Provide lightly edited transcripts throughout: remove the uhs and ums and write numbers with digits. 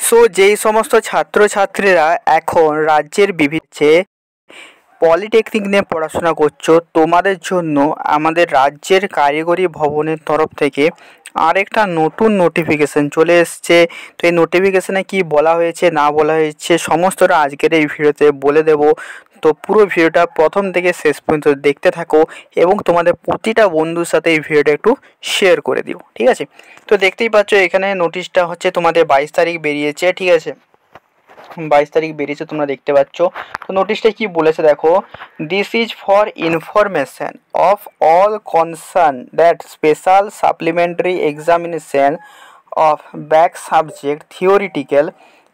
So যেই সমস্ত ছাত্রছাত্রীরা এখন রাজ্যের বিভিন্ন পলিটেকনিক নিয়ে পড়াশোনা করছো, তোমাদের জন্য আমাদের রাজ্যের কারিগরি ভবনের তরফ থেকে আরেকটা নতুন নোটিফিকেশান চলে এসছে। তো এই নোটিফিকেশানে কি বলা হয়েছে না বলা হয়েছে সমস্তটা আজকের এই ভিডিওতে বলে দেব। তো পুরো ভিডিওটা প্রথম থেকে শেষ পর্যন্ত দেখতে থাকো এবং তোমাদের প্রতিটা বন্ধুর সাথে এই ভিডিওটা একটু শেয়ার করে দিও, ঠিক আছে। তো দেখতেই পাচ্ছ এখানে নোটিশটা হচ্ছে তোমাদের 22 তারিখ বেরিয়েছে, ঠিক আছে। 22 তারিখ বেরিয়েছে তোমরা দেখতে পাচ্ছ। তো নোটিশটা কি বলেছে দেখো, this is for information of all concern that special supplementary examination of back subject theoretical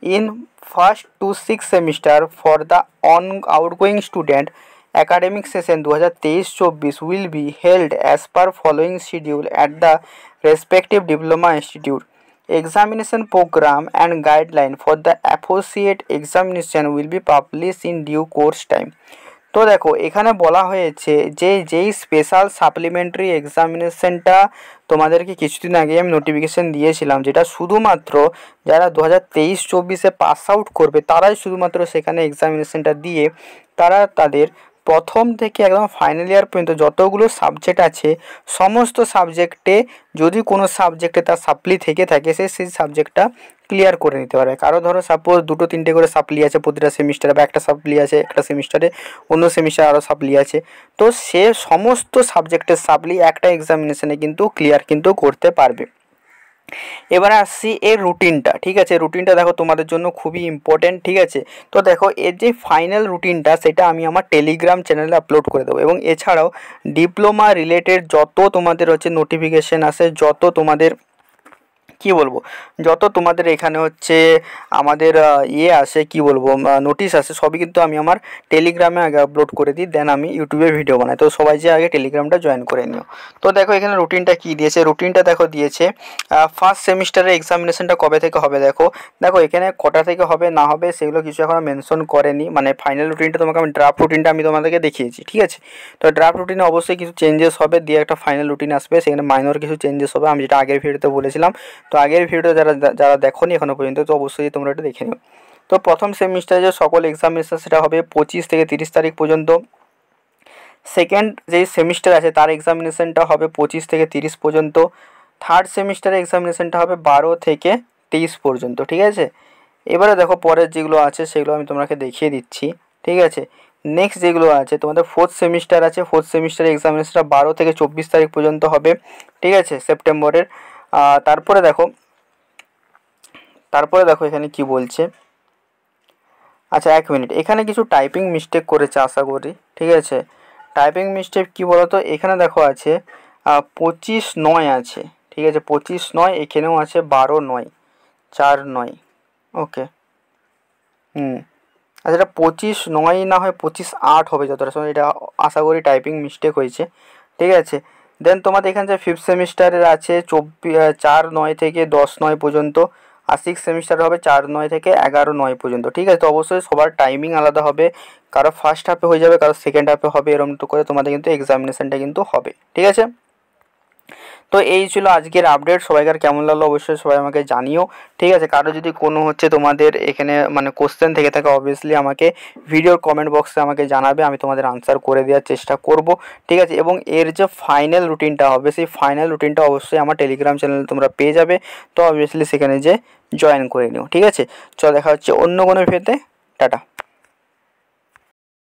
in first to sixth semester for the outgoing student academic session 2023-24 will be held as per following schedule at the respective diploma institute. Examination program and guideline for the associate examination will be published in due course time. তো দেখো এখানে বলা হয়েছে যে যেই special supplementary এক্সামিনেশনটা তোমাদেরকে কিছুদিন আগে আমি নোটিফিকেশান দিয়েছিলাম, যেটা শুধুমাত্র যারা 2023-24 পাস আউট করবে তারাই শুধুমাত্র সেখানে এক্সামিনেশনটা দিয়ে তারা তাদের প্রথম থেকে একদম ফাইনাল ইয়ার পর্যন্ত যতগুলো সাবজেক্ট আছে সমস্ত সাবজেক্টে যদি কোনো সাবজেক্টে তার সাপ্লি থেকে থাকে সেই সাবজেক্টটা ক্লিয়ার করে নিতে পারবে। কারো ধরো সাপোজ 2-3টে করে সাপ্লি আছে প্রতিটা সেমিস্টারে, বা একটা সাপ্লি আছে একটা সেমিস্টারে, অন্য সেমিস্টারে আরও সাপ্লি আছে, তো সে সমস্ত সাবজেক্টের সাপ্লি একটা এক্সামিনেশনে কিন্তু ক্লিয়ার কিন্তু করতে পারবে। এবারে আসছি এর রুটিনটা, ঠিক আছে। রুটিনটা দেখো তোমাদের জন্য খুবই ইম্পর্টেন্ট, ঠিক আছে। তো দেখো এর যে ফাইনাল রুটিনটা সেটা আমি আমার টেলিগ্রাম চ্যানেলে আপলোড করে দেবো, এবং এছাড়াও ডিপ্লোমা রিলেটেড যত তোমাদের হচ্ছে নোটিফিকেশান আসে, যত তোমাদের কি বলবো, যত তোমাদের এখানে হচ্ছে আমাদের আসে কি বলবো নোটিশ আসে, সবই কিন্তু আমি আমার টেলিগ্রামে আগে আপলোড করে দিই, দেন আমি ইউটিউবে ভিডিও বানাই। তো সবাই যে আগে টেলিগ্রামটা জয়েন করে নিও। তো দেখো এখানে রুটিনটা কি দিয়েছে, রুটিনটা দেখো দিয়েছে ফার্স্ট সেমিস্টারের এক্সামিনেশনটা কবে থেকে হবে দেখো এখানে কটা থেকে হবে না হবে সেগুলো কিছু এখনও মেনশন করেনি, মানে ফাইনাল রুটিনটা তোমাকে আমি ড্রাফট রুটিনটা আমি তোমাদেরকে দেখিয়েছি, ঠিক আছে। তো ড্রাফট রুটিনে অবশ্যই কিছু চেঞ্জেস হবে, দিয়ে একটা ফাইনাল রুটিন আসবে, সেখানে মাইনর কিছু চেঞ্জেস হবে, আমি যেটা আগের ভিডিওতে বলেছিলাম। তো আগের ভিডিও যারা দেখোনি এখনও পর্যন্ত তো অবশ্যই তোমরা একটু দেখে নিও। তো প্রথম সেমিস্টারে যে সকল এক্সামিনেশন সেটা হবে 25 থেকে 30 তারিখ পর্যন্ত। সেকেন্ড যেই সেমিস্টার আছে তার এক্সামিনেশনটা হবে 25 থেকে 30 পর্যন্ত। থার্ড সেমিস্টারের এক্সামিনেশনটা হবে 12 থেকে 23 পর্যন্ত, ঠিক আছে। এবারে দেখো পরের যেগুলো আছে সেগুলো আমি তোমাকে দেখিয়ে দিচ্ছি, ঠিক আছে। নেক্সট যেগুলো আছে তোমাদের ফোর্থ সেমিস্টার আছে, ফোর্থ সেমিস্টারের এক্সামিনেশনটা 12 থেকে 24 তারিখ পর্যন্ত হবে, ঠিক আছে, সেপ্টেম্বরের। তারপরে দেখো এখানে কি বলছে, আচ্ছা 1 মিনিট, এখানে কিছু টাইপিং মিস্টেক করেছে আশা করি, ঠিক আছে। টাইপিং মিস্টেক কি বলতো, এখানে দেখো আছে 25/9 আছে, ঠিক আছে, 25/9, এখানেও আছে 12/9, 4/9, ওকে। আচ্ছা এটা 25/9 না হয় 25/8 হবে যতটা সময়, এটা আশা করি টাইপিং মিস্টেক হয়েছে, ঠিক আছে। দেন তোমাদের এখানে যে ফিফথ সেমিস্টারের আছে 4/9 থেকে 10/9 পর্যন্ত, আর সিক্স সেমিস্টার হবে 4/9 থেকে 11/9 পর্যন্ত, ঠিক আছে। তো অবশ্যই সবার টাইমিং আলাদা হবে, কারো ফার্স্ট হাফে হয়ে যাবে, কারো সেকেন্ড হাফে হবে, এরকম তো করে তোমাদের কিন্তু এক্সামিনেশনটা কিন্তু হবে, ঠিক আছে। তো এই ছিল আজকের আপডেট, সবাইকার কেমন লাগলো অবশ্যই সবাই আমাকে জানিও, ঠিক আছে। কারো যদি কোনো হচ্ছে তোমাদের এখানে মানে কোশ্চেন থেকে থাকে অবভিয়াসলি আমাকে ভিডিওর কমেন্ট বক্সে আমাকে জানাবে, আমি তোমাদের আনসার করে দেওয়ার চেষ্টা করব, ঠিক আছে। এবং এর যে ফাইনাল রুটিনটা হবে সেই ফাইনাল রুটিনটা অবশ্যই আমার টেলিগ্রাম চ্যানেলে তোমরা পেয়ে যাবে, তো অবভিয়াসলি সেখানে যে জয়েন করে নিও, ঠিক আছে। চলো দেখা হচ্ছে অন্য কোনো ভিডিওতে, টাটা।